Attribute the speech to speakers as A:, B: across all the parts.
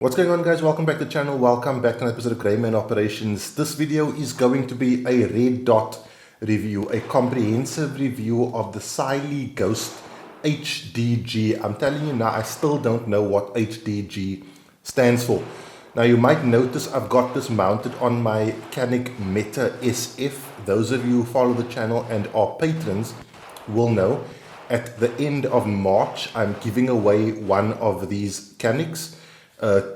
A: What's going on, guys? Welcome back to the channel. Welcome back to an episode of Greyman Operations. This video is going to be a red dot review, a comprehensive review of the Cyelee Ghost HDG. I'm telling you now, I still don't know what HDG stands for. Now you might notice I've got this mounted on my Canik Meta SF. Those of you who follow the channel and are patrons will know at the end of March I'm giving away one of these Caniks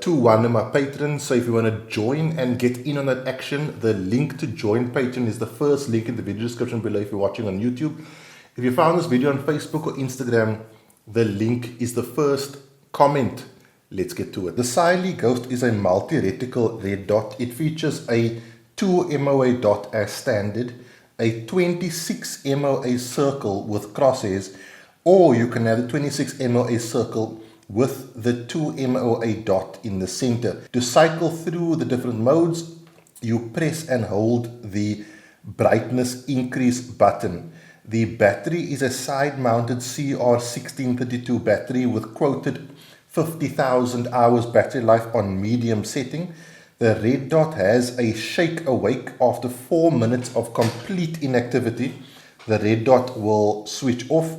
A: to one of my patrons. So if you want to join and get in on that action, the link to join Patreon is the first link in the video description below if you're watching on YouTube. If you found this video on Facebook or Instagram, the link is the first comment. Let's get to it. The Cyelee Ghost is a multi-reticle red dot. It features a 2 MOA dot as standard, a 26 MOA circle with crosshairs, or you can have the 26 MOA circle with the 2 MOA dot in the center. To cycle through the different modes, you press and hold the brightness increase button. The battery is a side-mounted CR1632 battery with quoted 50,000 hours battery life on medium setting. The red dot has a shake awake. After 4 minutes of complete inactivity, the red dot will switch off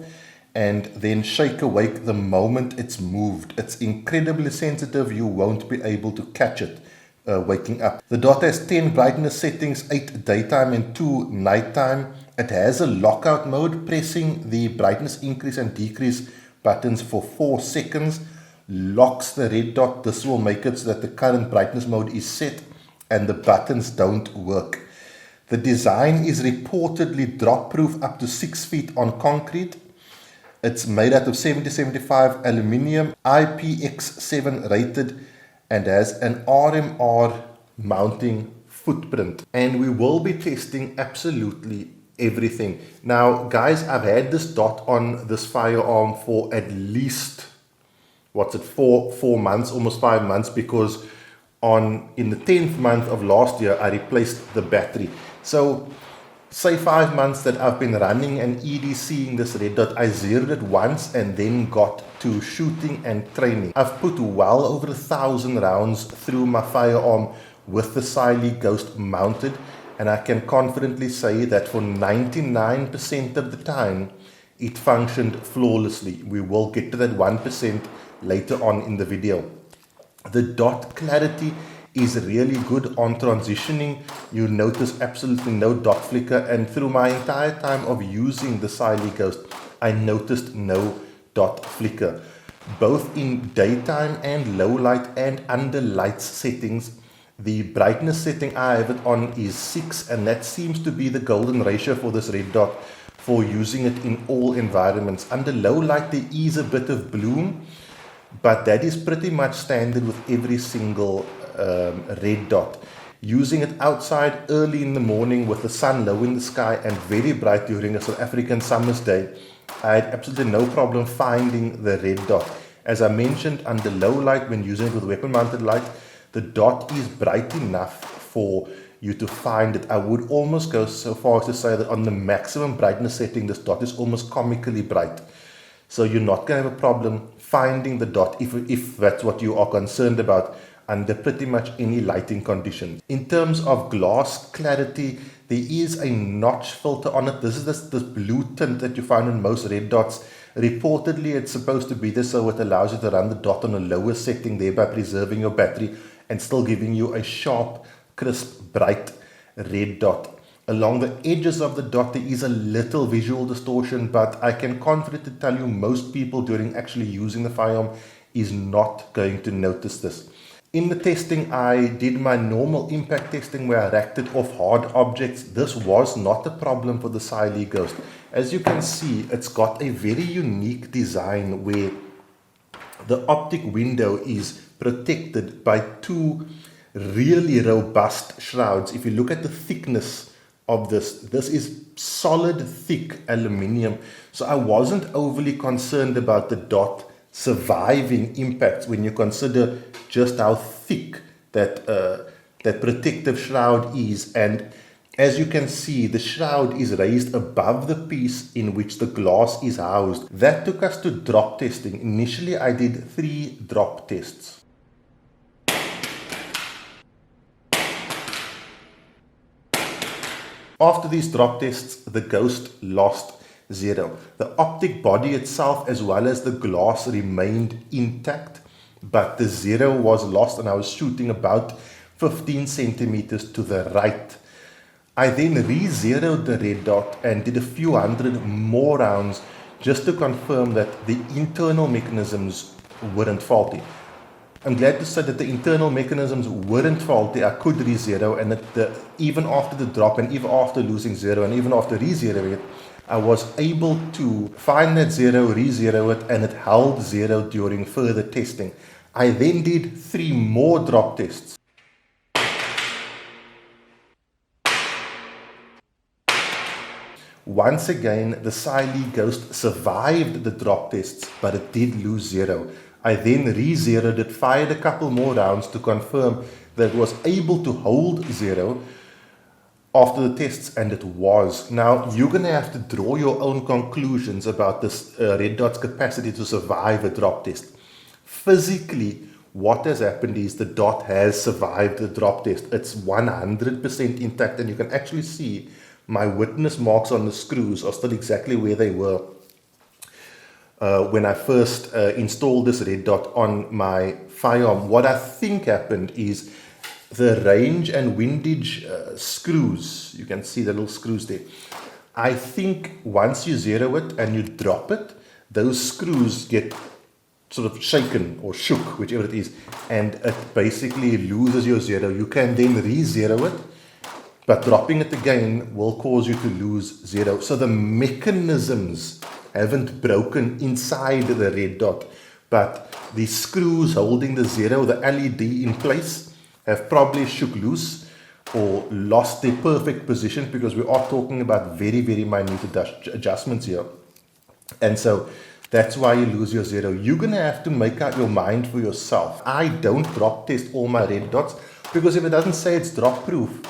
A: and then shake awake the moment it's moved. It's incredibly sensitive. You won't be able to catch it waking up. The dot has 10 brightness settings, 8 daytime and 2 nighttime. It has a lockout mode. Pressing the brightness increase and decrease buttons for 4 seconds locks the red dot. This will make it so that the current brightness mode is set and the buttons don't work. The design is reportedly drop proof up to 6 feet on concrete. It's made out of 70-75 aluminium, IPX7 rated, and has an RMR mounting footprint. And we will be testing absolutely everything. Now, guys, I've had this dot on this firearm for at least, four months, almost 5 months, because in the 10th month of last year, I replaced the battery. So, say 5 months that I've been running and EDCing this red dot. I zeroed it once and then got to shooting and training. I've put well over 1,000 rounds through my firearm with the Cyelee Ghost mounted, and I can confidently say that for 99% of the time it functioned flawlessly. We will get to that 1% later on in the video. The dot clarity is really good on transitioning. You notice absolutely no dot flicker, and through my entire time of using the Cyelee Ghost, I noticed no dot flicker. Both in daytime and low light and under lights settings, the brightness setting I have it on is 6, and that seems to be the golden ratio for this red dot for using it in all environments. Under low light there is a bit of bloom, but that is pretty much standard with every single red dot. Using it outside early in the morning with the sun low in the sky and very bright during a South African summer's day, I had absolutely no problem finding the red dot. As I mentioned, under low light, when using it with weapon mounted light, the dot is bright enough for you to find it. I would almost go so far as to say that on the maximum brightness setting, this dot is almost comically bright. So you're not going to have a problem finding the dot if that's what you are concerned about under pretty much any lighting conditions. In terms of glass clarity, there is a notch filter on it. This is this blue tint that you find in most red dots. Reportedly, it's supposed to be this so it allows you to run the dot on a lower setting, thereby preserving your battery and still giving you a sharp, crisp, bright red dot. Along the edges of the dot, there is a little visual distortion, but I can confidently tell you most people during actually using the firearm is not going to notice this. In the testing, I did my normal impact testing where I racked it off hard objects. This was not a problem for the Cyelee Ghost. As you can see, it's got a very unique design where the optic window is protected by 2 really robust shrouds. If you look at the thickness of this is solid, thick aluminium. So I wasn't overly concerned about the dot surviving impacts when you consider just how thick that protective shroud is. And as you can see, the shroud is raised above the piece in which the glass is housed. That took us to drop testing. Initially, I did 3 drop tests. After these drop tests, the Ghost lost 0. The optic body itself as well as the glass remained intact, but the 0 was lost and I was shooting about 15 centimeters to the right. I then re-zeroed the red dot and did a few hundred more rounds just to confirm that the internal mechanisms weren't faulty. I'm glad to say that the internal mechanisms weren't faulty. I could re-zero, and that even after the drop and even after losing 0 and even after re-zeroing it, I was able to find that 0, re-zero it, and it held 0 during further testing. I then did 3 more drop tests. Once again, the Cyelee Ghost survived the drop tests, but it did lose 0. I then re-zeroed it, fired a couple more rounds to confirm that it was able to hold 0 after the tests, and it was. Now, you're going to have to draw your own conclusions about this red dot's capacity to survive a drop test. Physically, what has happened is the dot has survived the drop test. It's 100% intact, and you can actually see my witness marks on the screws are still exactly where they were when I first installed this red dot on my firearm. What I think happened is the range and windage screws, you can see the little screws there. I think once you zero it and you drop it, those screws get sort of shaken or shook, whichever it is, and it basically loses your 0. You can then re-zero it, but dropping it again will cause you to lose 0. So the mechanisms haven't broken inside the red dot, but the screws holding the 0, the LED in place, have probably shook loose or lost their perfect position, because we are talking about very, very minute adjustments here. And so that's why you lose your 0. You're going to have to make up your mind for yourself. I don't drop test all my red dots, because if it doesn't say it's drop proof,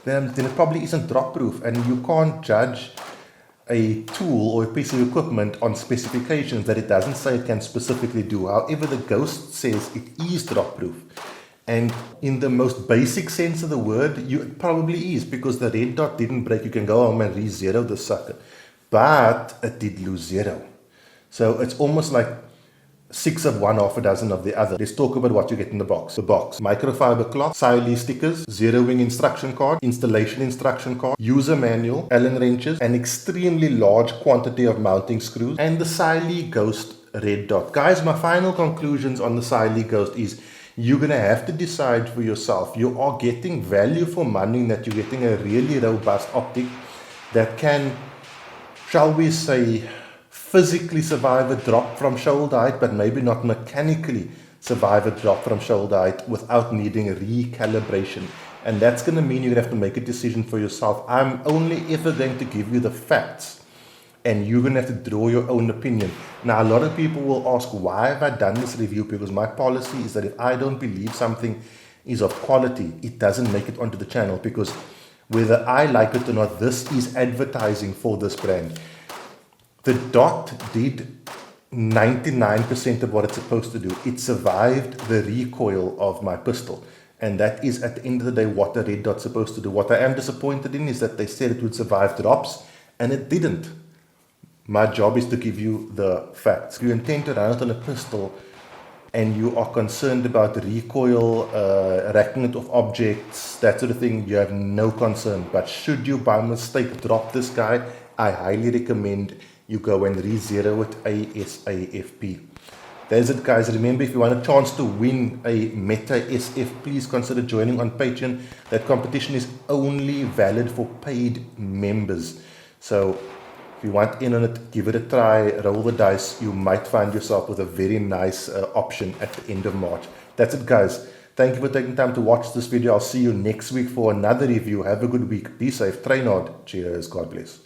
A: then it probably isn't drop proof, and you can't judge a tool or a piece of equipment on specifications that it doesn't say it can specifically do. However, the Ghost says it is drop proof, and in the most basic sense of the word, it probably is, because the red dot didn't break. You can go home and re-zero the sucker, but it did lose 0. So it's almost like 6 of one, half a dozen of the other. Let's talk about what you get in the box. The box: microfiber cloth, Cyelee stickers, zeroing instruction card, installation instruction card, user manual, Allen wrenches, an extremely large quantity of mounting screws, and the Cyelee Ghost red dot. Guys, my final conclusions on the Cyelee Ghost is you're going to have to decide for yourself. You are getting value for money in that you're getting a really robust optic that can, shall we say, physically survive a drop from shoulder height, but maybe not mechanically survive a drop from shoulder height without needing a recalibration. And that's going to mean you're going to have to make a decision for yourself. I'm only ever going to give you the facts, and you're going to have to draw your own opinion. Now, a lot of people will ask, why have I done this review? Because my policy is that if I don't believe something is of quality, it doesn't make it onto the channel, because whether I like it or not, this is advertising for this brand. The dot did 99% of what it's supposed to do. It survived the recoil of my pistol. And that is, at the end of the day, what the red dot's supposed to do. What I am disappointed in is that they said it would survive drops, and it didn't. My job is to give you the facts. If you intend to run it on a pistol and you are concerned about recoil, racking it off objects, that sort of thing, you have no concern. But should you by mistake drop this guy, I highly recommend you go and re-zero it ASAP. There's it, guys. Remember, if you want a chance to win a Meta SF, please consider joining on Patreon. That competition is only valid for paid members. So if you want in on it, give it a try, roll the dice. You might find yourself with a very nice option at the end of March. That's it, guys. Thank you for taking time to watch this video. I'll see you next week for another review. Have a good week. Be safe. Train hard. Cheers. God bless.